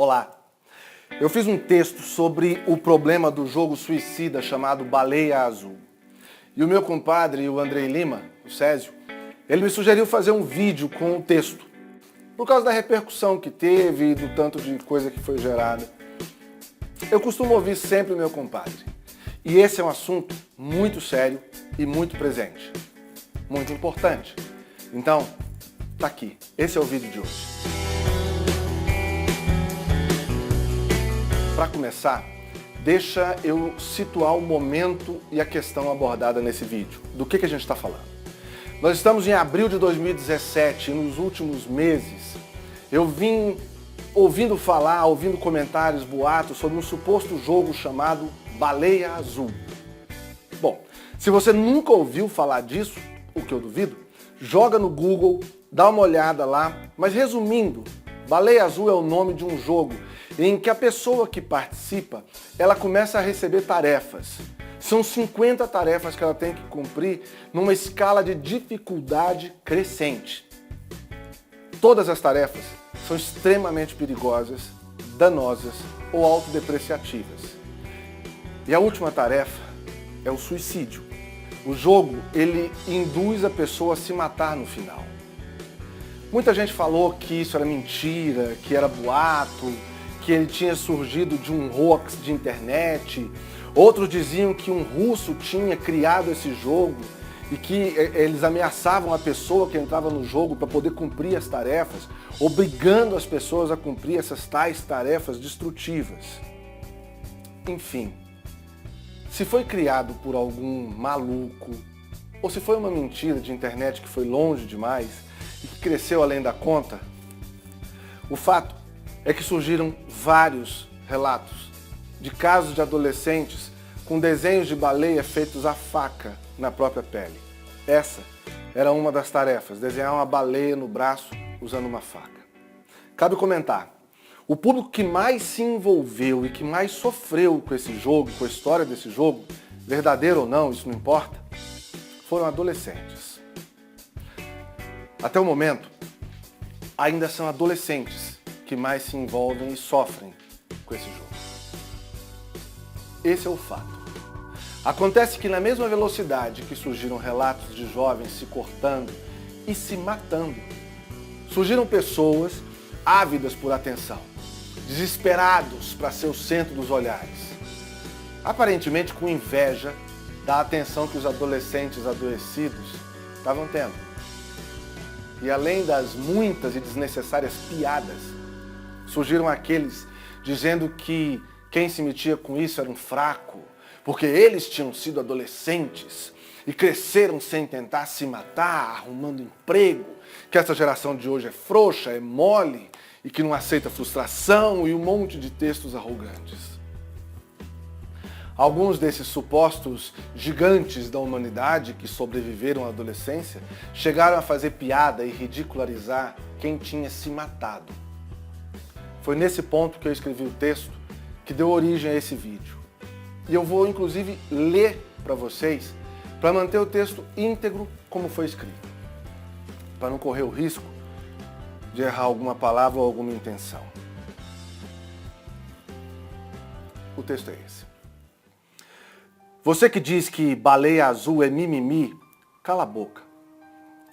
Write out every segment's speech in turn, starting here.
Olá! Eu fiz um texto sobre o problema do jogo suicida chamado Baleia Azul. E o meu compadre, o Andrei Lima, o Césio, ele me sugeriu fazer um vídeo com o texto, por causa da repercussão que teve e do tanto de coisa que foi gerada. Eu costumo ouvir sempre o meu compadre. E esse é um assunto muito sério e muito presente. Muito importante. Então, tá aqui. Esse é o vídeo de hoje. Para começar, deixa eu situar o momento e a questão abordada nesse vídeo. Do que a gente está falando? Nós estamos em abril de 2017 e nos últimos meses eu vim ouvindo comentários, boatos sobre um suposto jogo chamado Baleia Azul. Bom, se você nunca ouviu falar disso, o que eu duvido, joga no Google, dá uma olhada lá, mas resumindo, Baleia Azul é o nome de um jogo em que a pessoa que participa, ela começa a receber tarefas. São 50 tarefas que ela tem que cumprir numa escala de dificuldade crescente. Todas as tarefas são extremamente perigosas, danosas ou autodepreciativas. E a última tarefa é o suicídio. O jogo, ele induz a pessoa a se matar no final. Muita gente falou que isso era mentira, que era boato, que ele tinha surgido de um hoax de internet. Outros diziam que um russo tinha criado esse jogo e que eles ameaçavam a pessoa que entrava no jogo para poder cumprir as tarefas, obrigando as pessoas a cumprir essas tais tarefas destrutivas. Enfim, se foi criado por algum maluco, ou se foi uma mentira de internet que foi longe demais e que cresceu além da conta, o fato é que surgiram vários relatos de casos de adolescentes com desenhos de baleia feitos à faca na própria pele. Essa era uma das tarefas, desenhar uma baleia no braço usando uma faca. Cabe comentar, o público que mais se envolveu e que mais sofreu com esse jogo, com a história desse jogo, verdadeiro ou não, isso não importa, foram adolescentes. Até o momento, ainda são adolescentes que mais se envolvem e sofrem com esse jogo. Esse é o fato. Acontece que na mesma velocidade que surgiram relatos de jovens se cortando e se matando, surgiram pessoas ávidas por atenção, desesperados para ser o centro dos olhares, aparentemente com inveja da atenção que os adolescentes adoecidos estavam tendo. E além das muitas e desnecessárias piadas, surgiram aqueles dizendo que quem se metia com isso era um fraco, porque eles tinham sido adolescentes e cresceram sem tentar se matar, arrumando emprego, que essa geração de hoje é frouxa, é mole e que não aceita frustração e um monte de textos arrogantes. Alguns desses supostos gigantes da humanidade que sobreviveram à adolescência chegaram a fazer piada e ridicularizar quem tinha se matado. Foi nesse ponto que eu escrevi o texto que deu origem a esse vídeo. E eu vou, inclusive, ler para vocês, para manter o texto íntegro como foi escrito, para não correr o risco de errar alguma palavra ou alguma intenção. O texto é esse. Você que diz que baleia azul é mimimi, cala a boca.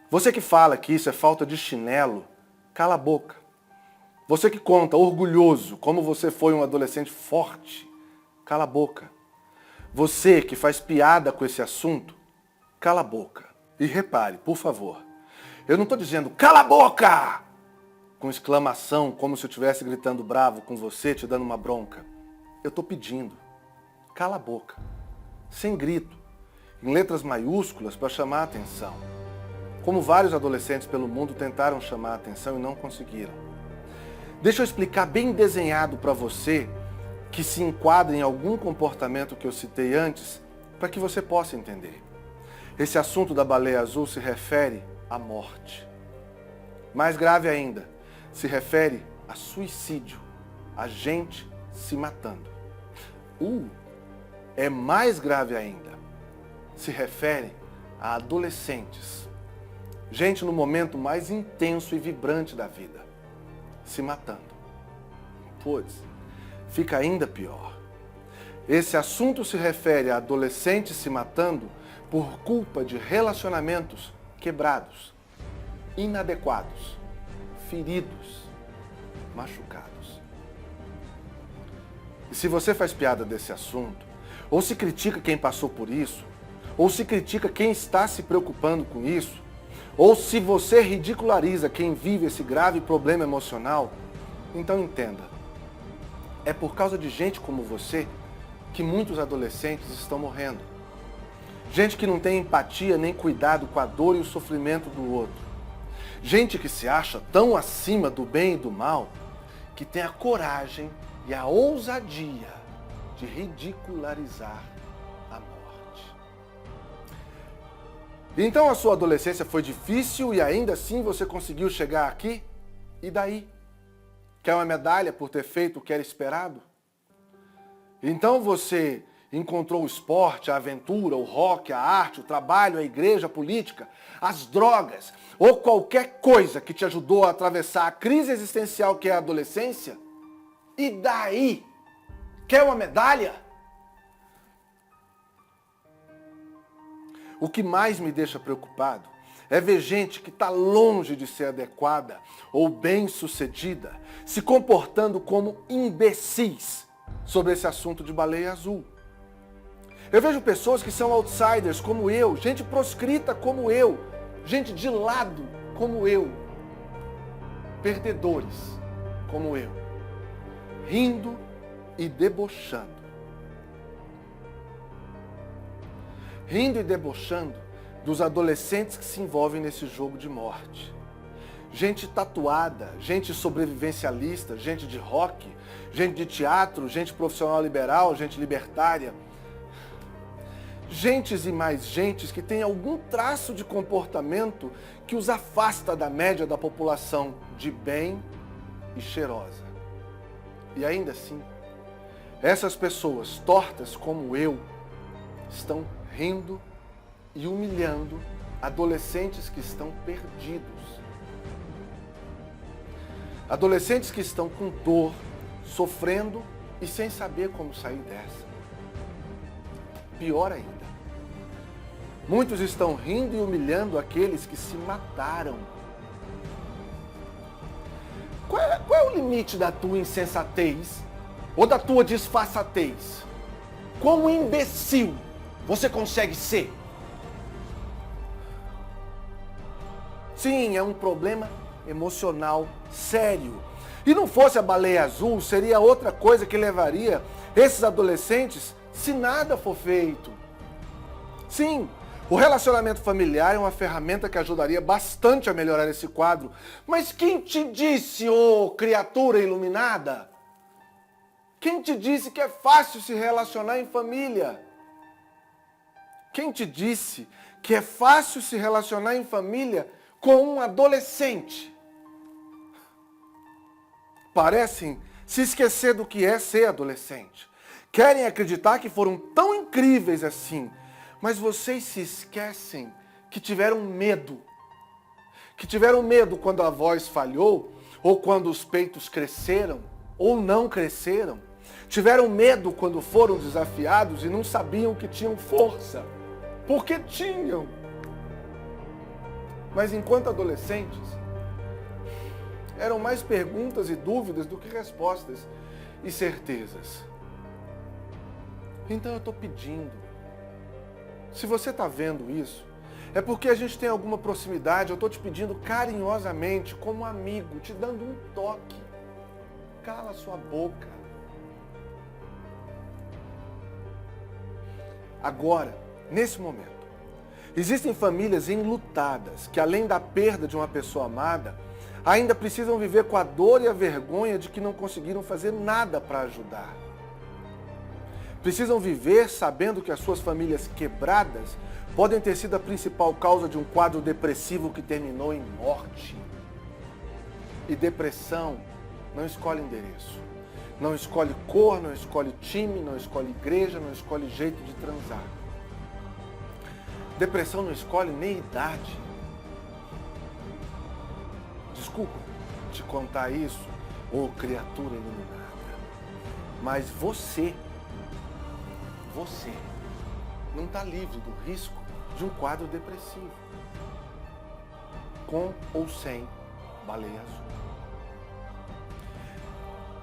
Você que fala que isso é falta de chinelo, cala a boca. Você que conta, orgulhoso, como você foi um adolescente forte, cala a boca. Você que faz piada com esse assunto, cala a boca. E repare, por favor, eu não estou dizendo cala a boca! Com exclamação, como se eu estivesse gritando bravo com você, te dando uma bronca. Eu estou pedindo, cala a boca. Sem grito, em letras maiúsculas para chamar a atenção. Como vários adolescentes pelo mundo tentaram chamar a atenção e não conseguiram. Deixa eu explicar bem desenhado para você que se enquadra em algum comportamento que eu citei antes, para que você possa entender. Esse assunto da baleia azul se refere à morte. Mais grave ainda, se refere a suicídio, a gente se matando. É mais grave ainda, se refere a adolescentes, gente no momento mais intenso e vibrante da vida, se matando. Putz, fica ainda pior. Esse assunto se refere a adolescentes se matando por culpa de relacionamentos quebrados, inadequados, feridos, machucados. E se você faz piada desse assunto, ou se critica quem passou por isso, ou se critica quem está se preocupando com isso, ou se você ridiculariza quem vive esse grave problema emocional, então entenda, é por causa de gente como você que muitos adolescentes estão morrendo. Gente que não tem empatia nem cuidado com a dor e o sofrimento do outro. Gente que se acha tão acima do bem e do mal que tem a coragem e a ousadia de ridicularizar a morte. Então a sua adolescência foi difícil e ainda assim você conseguiu chegar aqui? E daí? Quer uma medalha por ter feito o que era esperado? Então você encontrou o esporte, a aventura, o rock, a arte, o trabalho, a igreja, a política, as drogas ou qualquer coisa que te ajudou a atravessar a crise existencial que é a adolescência? E daí? Quer uma medalha? O que mais me deixa preocupado é ver gente que está longe de ser adequada ou bem-sucedida se comportando como imbecis sobre esse assunto de baleia azul. Eu vejo pessoas que são outsiders como eu, gente proscrita como eu, gente de lado como eu, perdedores como eu, rindo e debochando. Rindo e debochando dos adolescentes que se envolvem nesse jogo de morte. Gente tatuada, gente sobrevivencialista, gente de rock, gente de teatro, gente profissional liberal, gente libertária. Gentes e mais gentes que têm algum traço de comportamento que os afasta da média da população de bem e cheirosa. E ainda assim, essas pessoas tortas como eu estão rindo e humilhando adolescentes que estão perdidos. Adolescentes que estão com dor, sofrendo e sem saber como sair dessa. Pior ainda, muitos estão rindo e humilhando aqueles que se mataram. Qual é o limite da tua insensatez ou da tua disfarçatez? Quão imbecil você consegue ser? Sim, é um problema emocional sério. E não fosse a baleia azul, seria outra coisa que levaria esses adolescentes se nada for feito. Sim, o relacionamento familiar é uma ferramenta que ajudaria bastante a melhorar esse quadro. Mas quem te disse, ô criatura iluminada? Quem te disse que é fácil se relacionar em família? Quem te disse que é fácil se relacionar em família com um adolescente? Parecem se esquecer do que é ser adolescente. Querem acreditar que foram tão incríveis assim, mas vocês se esquecem que tiveram medo. Que tiveram medo quando a voz falhou, ou quando os peitos cresceram, ou não cresceram. Tiveram medo quando foram desafiados e não sabiam que tinham força. Porque tinham. Mas enquanto adolescentes, eram mais perguntas e dúvidas do que respostas e certezas. Então eu estou pedindo, se você está vendo isso, é porque a gente tem alguma proximidade, eu estou te pedindo carinhosamente, como amigo, te dando um toque. Cala sua boca. Agora, nesse momento, existem famílias enlutadas que, além da perda de uma pessoa amada, ainda precisam viver com a dor e a vergonha de que não conseguiram fazer nada para ajudar. Precisam viver sabendo que as suas famílias quebradas podem ter sido a principal causa de um quadro depressivo que terminou em morte. E depressão não escolhe endereço, não escolhe cor, não escolhe time, não escolhe igreja, não escolhe jeito de transar. Depressão não escolhe nem idade. Desculpa te contar isso, Ô criatura iluminada. Mas você não está livre do risco de um quadro depressivo, com ou sem baleia azul.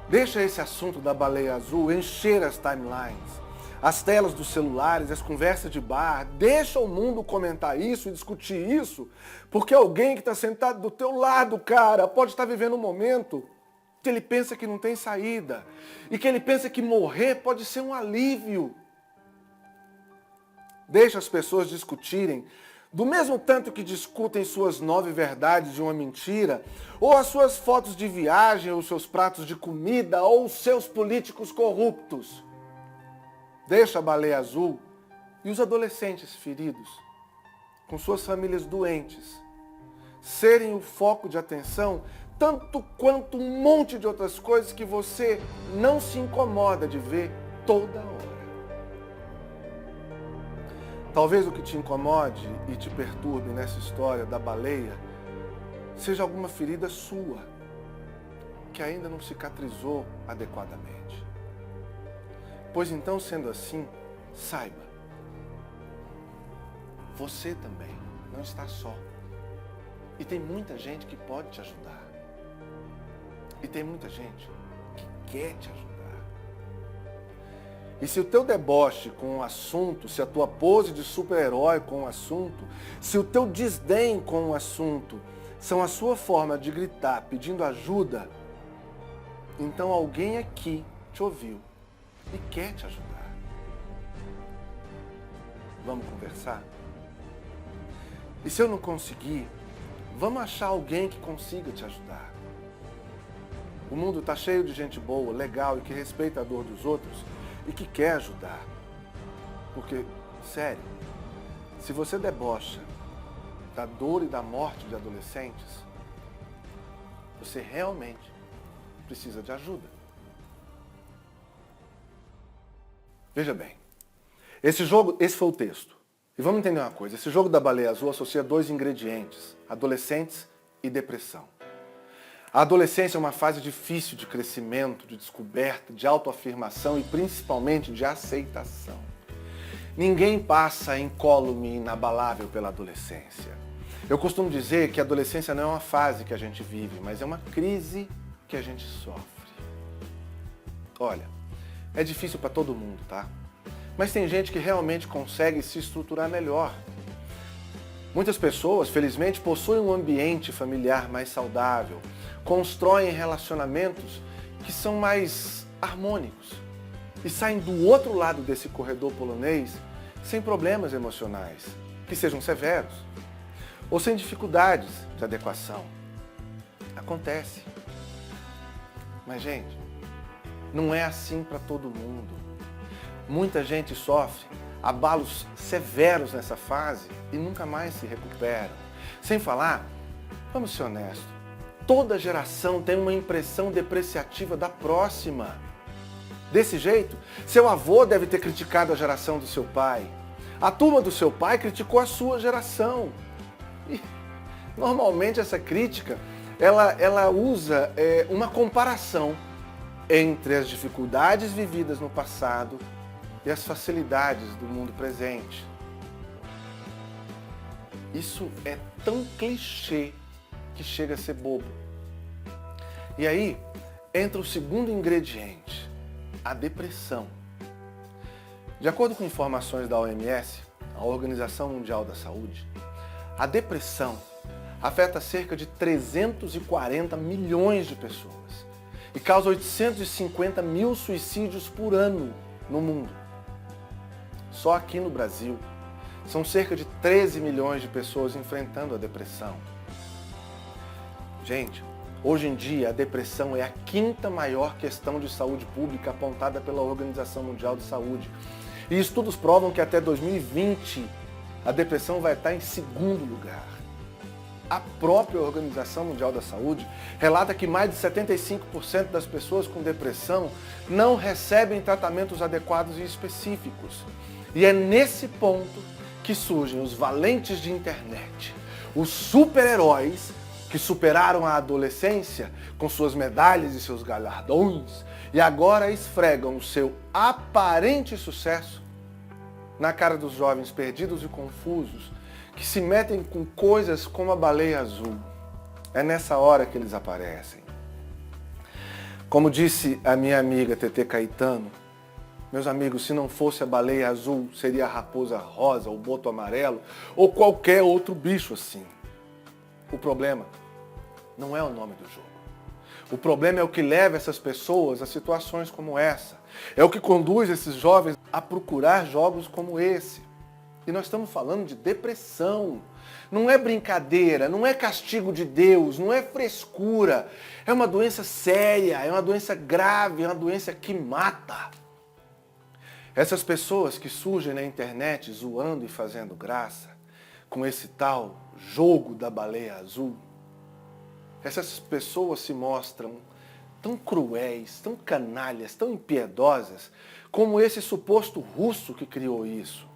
Deixa esse assunto da baleia azul encher as timelines, as telas dos celulares, as conversas de bar. Deixa o mundo comentar isso e discutir isso, porque alguém que está sentado do teu lado, cara, pode estar vivendo um momento que ele pensa que não tem saída e que ele pensa que morrer pode ser um alívio. Deixa as pessoas discutirem do mesmo tanto que discutem suas 9 verdades de uma mentira, ou as suas fotos de viagem, ou seus pratos de comida, ou os seus políticos corruptos. Deixa a baleia azul e os adolescentes feridos, com suas famílias doentes, serem o foco de atenção, tanto quanto um monte de outras coisas que você não se incomoda de ver toda hora. Talvez o que te incomode e te perturbe nessa história da baleia seja alguma ferida sua, que ainda não cicatrizou adequadamente. Pois então, sendo assim, saiba, você também não está só. E tem muita gente que pode te ajudar. E tem muita gente que quer te ajudar. E se o teu deboche com o assunto, se a tua pose de super-herói com o assunto, se o teu desdém com o assunto são a sua forma de gritar pedindo ajuda, então alguém aqui te ouviu e quer te ajudar. Vamos conversar? E se eu não conseguir, vamos achar alguém que consiga te ajudar. O mundo está cheio de gente boa, legal e que respeita a dor dos outros e que quer ajudar. Porque, sério, se você debocha da dor e da morte de adolescentes, você realmente precisa de ajuda. Veja bem, esse foi o texto. E vamos entender uma coisa, esse jogo da baleia azul associa 2 ingredientes, adolescentes e depressão. A adolescência é uma fase difícil de crescimento, de descoberta, de autoafirmação e principalmente de aceitação. Ninguém passa incólume e inabalável pela adolescência. Eu costumo dizer que a adolescência não é uma fase que a gente vive, mas é uma crise que a gente sofre. Olha, é difícil para todo mundo, tá? Mas tem gente que realmente consegue se estruturar melhor. Muitas pessoas, felizmente, possuem um ambiente familiar mais saudável, constroem relacionamentos que são mais harmônicos e saem do outro lado desse corredor polonês sem problemas emocionais, que sejam severos, ou sem dificuldades de adequação. Acontece. Mas, gente, não é assim para todo mundo. Muita gente sofre abalos severos nessa fase e nunca mais se recuperam. Sem falar, vamos ser honestos, toda geração tem uma impressão depreciativa da próxima. Desse jeito, seu avô deve ter criticado a geração do seu pai. A turma do seu pai criticou a sua geração. E, normalmente essa crítica, ela usa uma comparação entre as dificuldades vividas no passado e as facilidades do mundo presente. Isso é tão clichê que chega a ser bobo. E aí entra o segundo ingrediente, a depressão. De acordo com informações da OMS, a Organização Mundial da Saúde, a depressão afeta cerca de 340 milhões de pessoas e causa 850 mil suicídios por ano no mundo. Só aqui no Brasil, são cerca de 13 milhões de pessoas enfrentando a depressão. Gente, hoje em dia a depressão é a 5ª maior questão de saúde pública apontada pela Organização Mundial de Saúde. E estudos provam que até 2020 a depressão vai estar em 2º lugar. A própria Organização Mundial da Saúde relata que mais de 75% das pessoas com depressão não recebem tratamentos adequados e específicos. E é nesse ponto que surgem os valentes de internet, os super-heróis que superaram a adolescência com suas medalhas e seus galardões e agora esfregam o seu aparente sucesso na cara dos jovens perdidos e confusos que se metem com coisas como a baleia azul. É nessa hora que eles aparecem. Como disse a minha amiga Tetê Caetano, meus amigos, se não fosse a baleia azul, seria a raposa rosa, o boto amarelo ou qualquer outro bicho assim. O problema não é o nome do jogo. O problema é o que leva essas pessoas a situações como essa. É o que conduz esses jovens a procurar jogos como esse. E nós estamos falando de depressão. Não é brincadeira, não é castigo de Deus, não é frescura. É uma doença séria, é uma doença grave, é uma doença que mata. Essas pessoas que surgem na internet zoando e fazendo graça com esse tal jogo da baleia azul, essas pessoas se mostram tão cruéis, tão canalhas, tão impiedosas, como esse suposto russo que criou isso,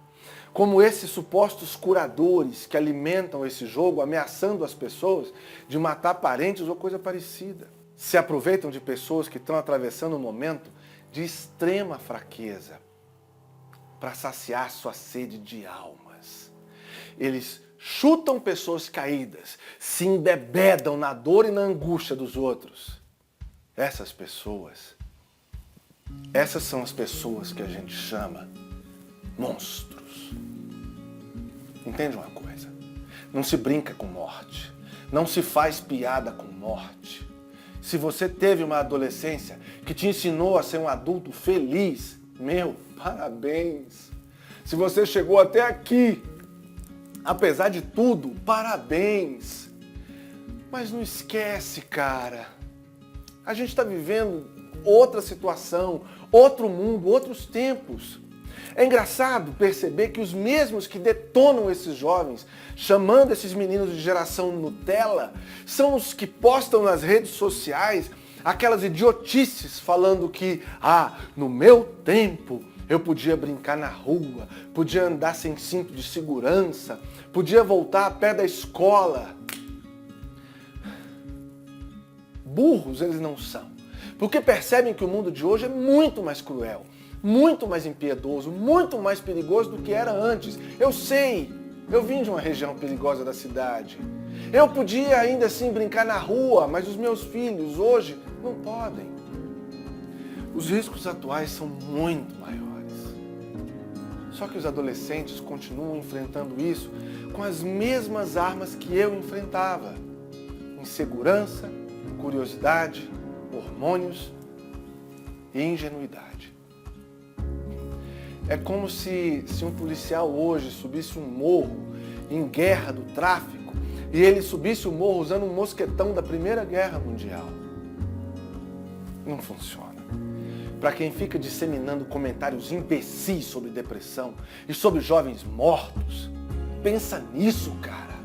como esses supostos curadores que alimentam esse jogo, ameaçando as pessoas de matar parentes ou coisa parecida. Se aproveitam de pessoas que estão atravessando um momento de extrema fraqueza para saciar sua sede de almas. Eles chutam pessoas caídas, se embebedam na dor e na angústia dos outros. Essas são as pessoas que a gente chama monstros. Entende uma coisa? Não se brinca com morte. Não se faz piada com morte. Se você teve uma adolescência que te ensinou a ser um adulto feliz, meu, parabéns. Se você chegou até aqui, apesar de tudo, parabéns. Mas não esquece, cara. A gente está vivendo outra situação, outro mundo, outros tempos. É engraçado perceber que os mesmos que detonam esses jovens, chamando esses meninos de geração Nutella, são os que postam nas redes sociais aquelas idiotices falando que, no meu tempo eu podia brincar na rua, podia andar sem cinto de segurança, podia voltar a pé da escola. Burros eles não são, porque percebem que o mundo de hoje é muito mais cruel, muito mais impiedoso, muito mais perigoso do que era antes. Eu sei, eu vim de uma região perigosa da cidade. Eu podia ainda assim brincar na rua, mas os meus filhos hoje não podem. Os riscos atuais são muito maiores. Só que os adolescentes continuam enfrentando isso com as mesmas armas que eu enfrentava. Insegurança, curiosidade, hormônios e ingenuidade. É como se um policial hoje subisse um morro em guerra do tráfico e ele subisse o morro usando um mosquetão da Primeira Guerra Mundial. Não funciona. Para quem fica disseminando comentários imbecis sobre depressão e sobre jovens mortos, pensa nisso, cara.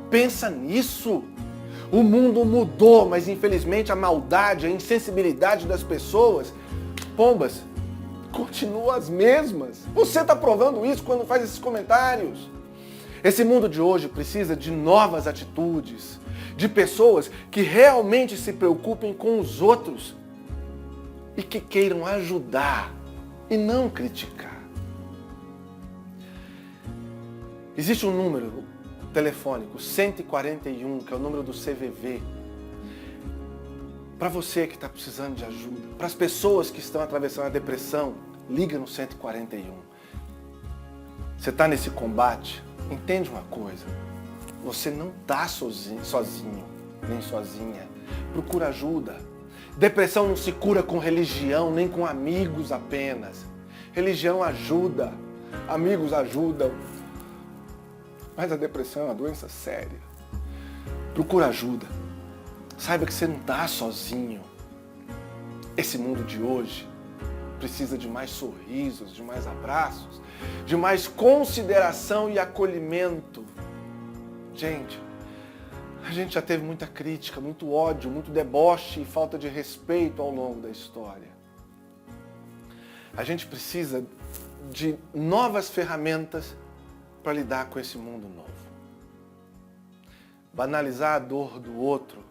Pensa nisso. O mundo mudou, mas infelizmente a maldade, a insensibilidade das pessoas, pombas, continuam as mesmas. Você está provando isso quando faz esses comentários. Esse mundo de hoje precisa de novas atitudes, de pessoas que realmente se preocupem com os outros e que queiram ajudar e não criticar. Existe um número telefônico, 141, que é o número do CVV, para você que está precisando de ajuda, para as pessoas que estão atravessando a depressão, liga no 141. Você está nesse combate, entende uma coisa, você não está sozinho, nem sozinha, procura ajuda. Depressão não se cura com religião, nem com amigos apenas. Religião ajuda, amigos ajudam, mas a depressão é uma doença séria. Procura ajuda. Saiba que você não está sozinho. Esse mundo de hoje precisa de mais sorrisos, de mais abraços, de mais consideração e acolhimento. Gente, a gente já teve muita crítica, muito ódio, muito deboche e falta de respeito ao longo da história. A gente precisa de novas ferramentas para lidar com esse mundo novo. Banalizar a dor do outro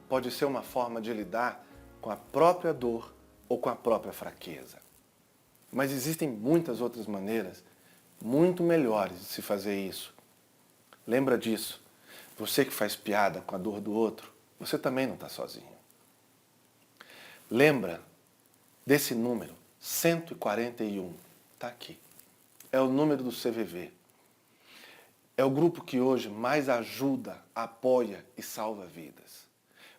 pode ser uma forma de lidar com a própria dor ou com a própria fraqueza. Mas existem muitas outras maneiras muito melhores de se fazer isso. Lembra disso. Você que faz piada com a dor do outro, você também não está sozinho. Lembra desse número, 141, está aqui. É o número do CVV. É o grupo que hoje mais ajuda, apoia e salva vidas.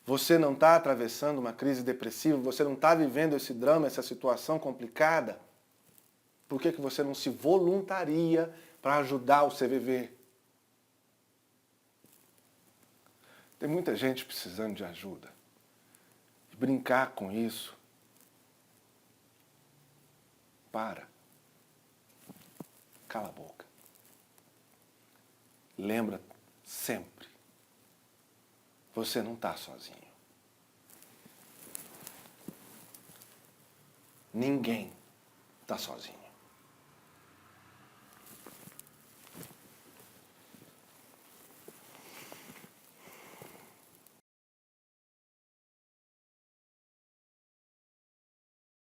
Você não está atravessando uma crise depressiva, você não está vivendo esse drama, essa situação complicada. Por que você não se voluntaria para ajudar o CVV? Tem muita gente precisando de ajuda. E brincar com isso. Para. Cala a boca. Lembra sempre. Você não está sozinho. Ninguém está sozinho.